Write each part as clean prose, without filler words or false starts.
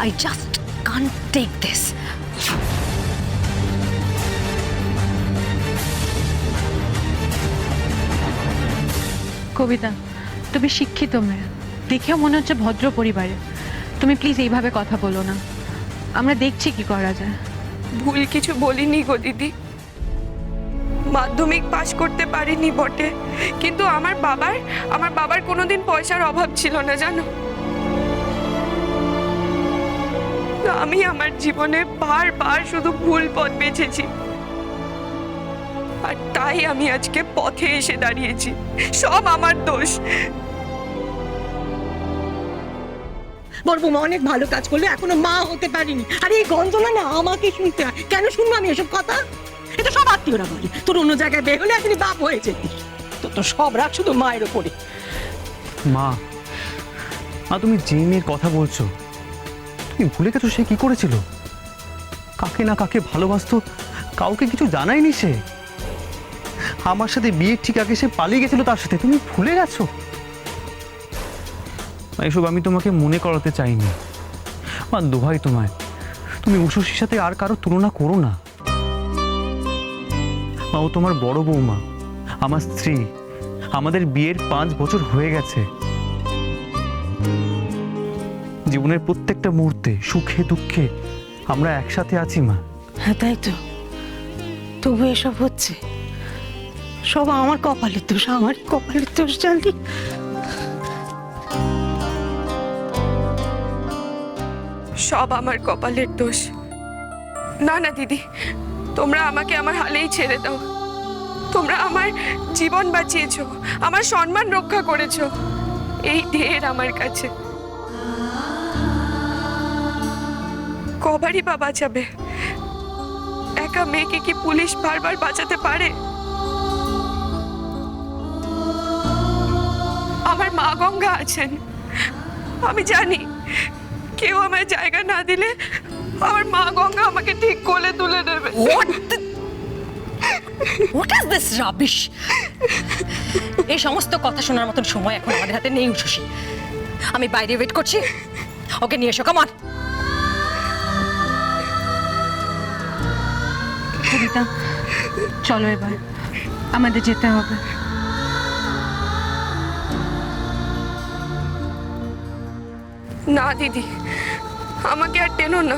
I just can't take this. কবিতা, তুমি শিক্ষিত মেয়ে, দেখেও মনে হচ্ছে ভদ্র পরিবারে। তুমি প্লিজ এইভাবে কথা বলো না, আমরা দেখছি কি করা যায়। ভুল কিছু বলিনি গো দিদি। মাধ্যমিক পাশ করতে পারিনি বটে, কিন্তু আমার বাবার কোনোদিন পয়সার অভাব ছিল না জানো। আমি আমার জীবনে বারবার শুধু ভুল পথ বেছেছি, আর তাই আমি আজকে পথে এসে দাঁড়িয়েছি। সব আমার দোষ। বড় বৌমা অনেক ভালো কাজ করলে, এখনো মা হতে পারিনি। আর এই গঞ্জনা না আমাকে শুনতে হয়। কেন শুনবো আমি এসব কথা? এটা সব আত্মীয়রা বলে। তোর অন্য জায়গায় বের হলে এখনই বাপ হয়ে যেতিস। তো সব রাগ শুধু মায়ের ওপরে। মা, তুমি যে মেয়ের কথা বলছো, তুমি ভুলে গেছো সে কি করেছিল? কাকে না কাকে ভালোবাসতো, কাউকে কিছু জানায়নি সে। আমার সাথে বিয়ের ঠিক আগে সে পালিয়ে গেছিল তার সাথে, তুমি ভুলে গেছো? এসব আমি তোমাকে মনে করাতে চাইনি। আমার দোহাই তোমায়, তুমি উষসীর সাথে আর কারো তুলনা করো না। মা, ও তোমার বড় বৌমা, আমার স্ত্রী। আমাদের বিয়ের 5 বছর হয়ে গেছে। জীবনের প্রত্যেকটা মুহূর্তে সুখে দুঃখে আমরা একসাথে আছি মা। হ্যাঁ তাই তো, তবু এসব হচ্ছে। সব আমার কপালের দোষ, আমার কপালের দোষ জানলি। সব আমার কপালের দোষ। না না দিদি, তোমরা আমাকে আমার হালেই ছেড়ে দাও। তোমরা আমার জীবন বাঁচিয়েছো, আমার সম্মান রক্ষা করেছো, এই ঢের আমার কাছে। কবারই বা বাঁচাবে? একা মেয়েকে কি পুলিশ বারবার বাঁচাতে পারে? আমার মা গঙ্গা আছেন, আমি জানি কেউ আমার জায়গা না দিলে আমার মা গঙ্গা আমাকে ঠিক কোলে তুলে দেবে। What is this rubbish? এই সমস্ত কথা শোনার মতন সময় এখন আমাদের হাতে নেই উষসী। আমি বাইরে ওয়েট করছি, ওকে নিয়ে এসো। Come on. কবিতা, চলো এবার, আমাদের যেতে হবে। না দিদি, আমাকে আর টেনো না।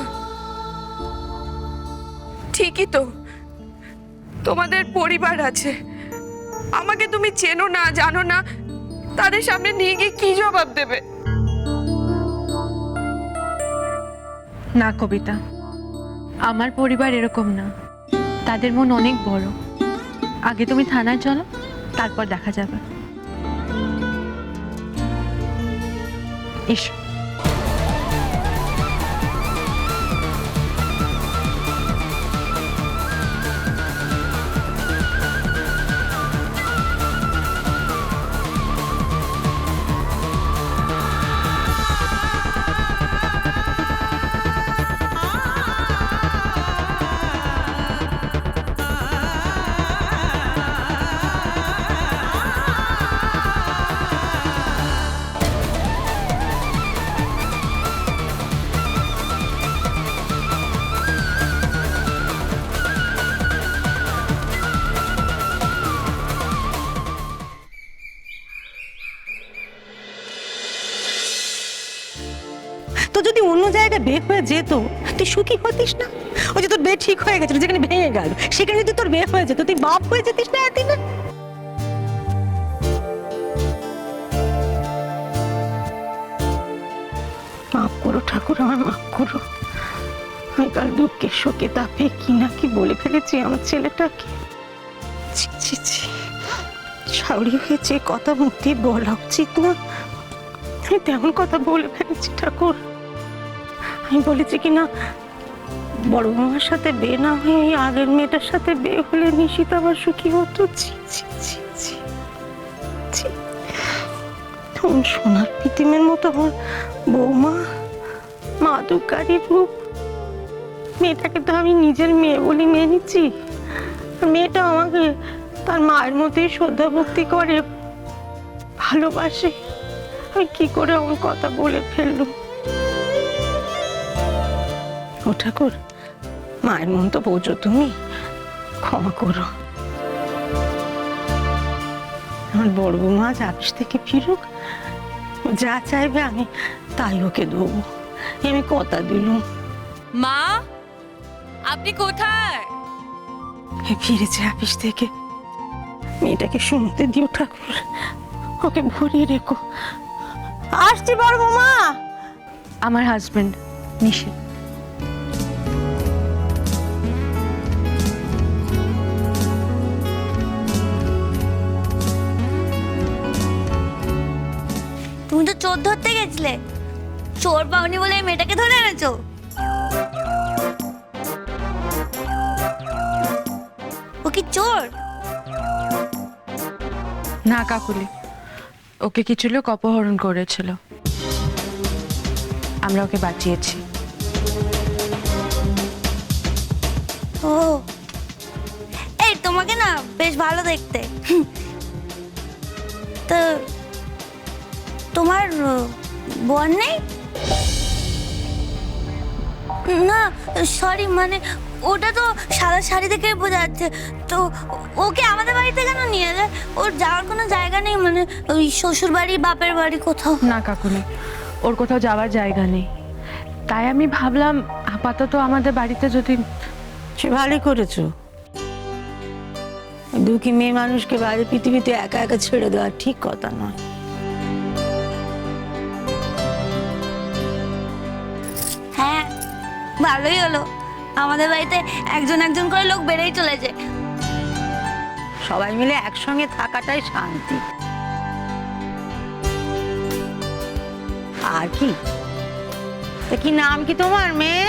ঠিকই তো, তোমাদের পরিবার আছে, আমাকে তুমি চেনো না, জানো না, তাদের সামনে নিয়ে গিয়ে কি জবাব দেবে? না কবিতা, আমার পরিবার এরকম না, তাদের মন অনেক বড়। আগে তুমি থানায় চলো, তারপর দেখা যাবে। এসো। তো যদি অন্য জায়গায় বের হয়ে যেত, তুই সুখী হতিস না? ওই যে তোর বিয়ে ঠিক হয়ে গেছিল, যেখানে ভেঙে গেল, সেখানে যদি তোর বিয়ে হয়ে যেত, তুই বাপ হয়ে যেতিস না এতদিনে? মাফ করো ঠাকুর, আমার মাফ করো। আমি কাল দুঃখে শোকে তাপে কি না কি বলে ফেলেছি আমার ছেলেটাকে। ছি ছি ছি, ছাউড়ি হয়েছে, কথা মুখ দিয়ে বলা উচিত না। আমি তেমন কথা বলে ফেলেছি ঠাকুর। আমি বলেছি কি না, বড় মামার সাথে বিয়ে না হয়ে এই আগের মেয়েটার সাথে বিয়ে হলে নিশিত আবার সুখী হতো। ছি ছি ছি ছি ছি, সোনার পিতিমের মতো আমার বৌমা, মাদুকারী রূপ, মেয়েটাকে তো আমি নিজের মেয়ে বলে মেনে নিচ্ছি। মেয়েটা আমাকে তার মায়ের মতোই শ্রদ্ধা ভক্তি করে, ভালোবাসে। আমি কি করে আমার কথা বলে ফেললুম? ও ঠাকুর, মায়ের মন তো বোঝো তুমি, ক্ষমা করো। আমার বড় বৌমা আজ অফিস থেকে ফিরুক, ও যা চাইবে আমি তাই ওকে দেবো, আমি কথা দিলুম। মা, আপনি কোথায়? ফিরেছে অফিস থেকে, মেয়েটাকে শুনতে দিও ঠাকুর, ওকে ভরিয়ে রেখো। আসছি বড় বৌমা। আমার হাজবেন্ড নিশি। তুমি তো চোর ধরতে গেছিলে, চোর পাওনি বলে এই মেয়েটাকে ধরে এনেছো। ও কি চোর? না কাকুলি, ওকে কিছু লোক অপহরণ করেছিল, আমরা ওকে বাঁচিয়েছি। ও, এই তোমাকে না বেশ ভালো দেখতে। তো তোমার বোন নেই? না সরি, মানে ওটা তো সাদা শাড়ি দেখে বোঝা যাচ্ছে। তো ওকে আমাদের বাড়িতে কেন নিয়ে যায়? ওর যাওয়ার কোনো জায়গা নেই, মানে ওই শ্বশুর বাড়ি বাপের বাড়ি কোথাও? না কাকুলি, ওর কোথাও যাওয়ার জায়গা নেই, তাই আমি ভাবলাম আপাতত আমাদের বাড়িতে যদি। সে ভালোই করেছো, দুঃখী মেয়ে মানুষকে বাইরে পৃথিবীতে একা একা ছেড়ে দেওয়া ঠিক কথা নয়। হ্যাঁ, ভালোই হলো, আমাদের বাড়িতে একজন একজন করে লোক বেড়েই চলেছে। সবাই মিলে একসঙ্গে থাকাটাই শান্তি। আর কি, তা কি নাম কি তোমার মেয়ে?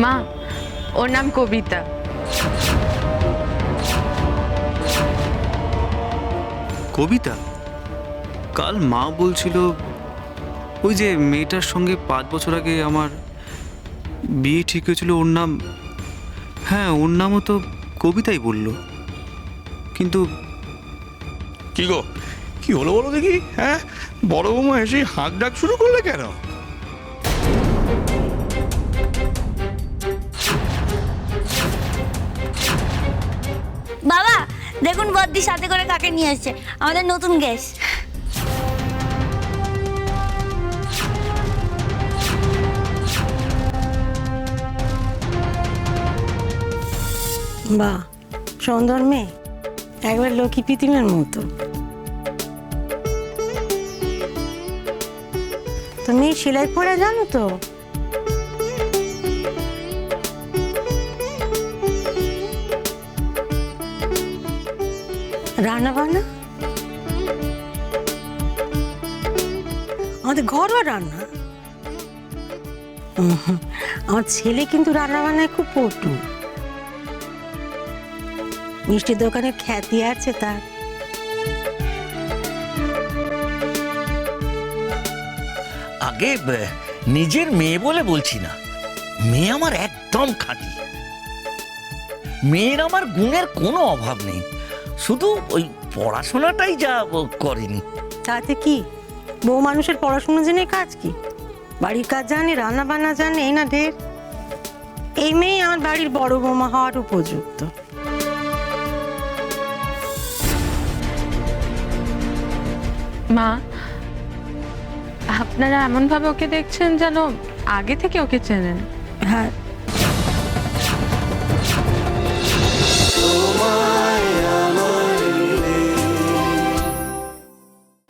মা, ওর নাম কবিতা। কবিতা? কাল মা বলছিল ওই যে মেয়েটার সঙ্গে 5 বছর আগে আমার বিয়ে ঠিক হয়েছিল, ওর নাম, হ্যাঁ ওর নামও তো কবিতাই বললো, কিন্তু কি গো, কি হলো বলো দেখি? হ্যাঁ, বড় বৌমা এসে হাঁক ডাক শুরু করলে কেন? বাবা দেখুন, বদ্দি সাথে করে কাকে নিয়ে এসেছে, আমাদের নতুন গেস্ট। বাহ, সুন্দর মেয়ে, একবার লক্ষ্মী প্রতিমার মতো। তুমি সেলাই পড়া জানো তো? রান্না বান্না? আমাদের ঘরোয়া রান্না? আমার ছেলে কিন্তু রান্না বান্নায় খুব পটু, মিষ্টির দোকানের খ্যাতি আছে তার। আগে নিজের মেয়ে বলে বলছি না, মেয়ে আমার একদম খাঁটি। মেয়ের আমার গুণের কোনো অভাব নেই, শুধু ওই পড়াশোনাটাই যা করেনি। তাতে কি, বউ মানুষের পড়াশোনা জেনে কাজ কি? বাড়ির কাজ জানে, রান্না বান্না জানে, এই না ঢের। এই মেয়ে আমার বাড়ির বড় বৌমা হওয়ার উপযুক্ত। মা, আপনারা এমন ভাবে ওকে দেখছেন যেন আগে থেকে ওকে চেনেন। হ্যাঁ,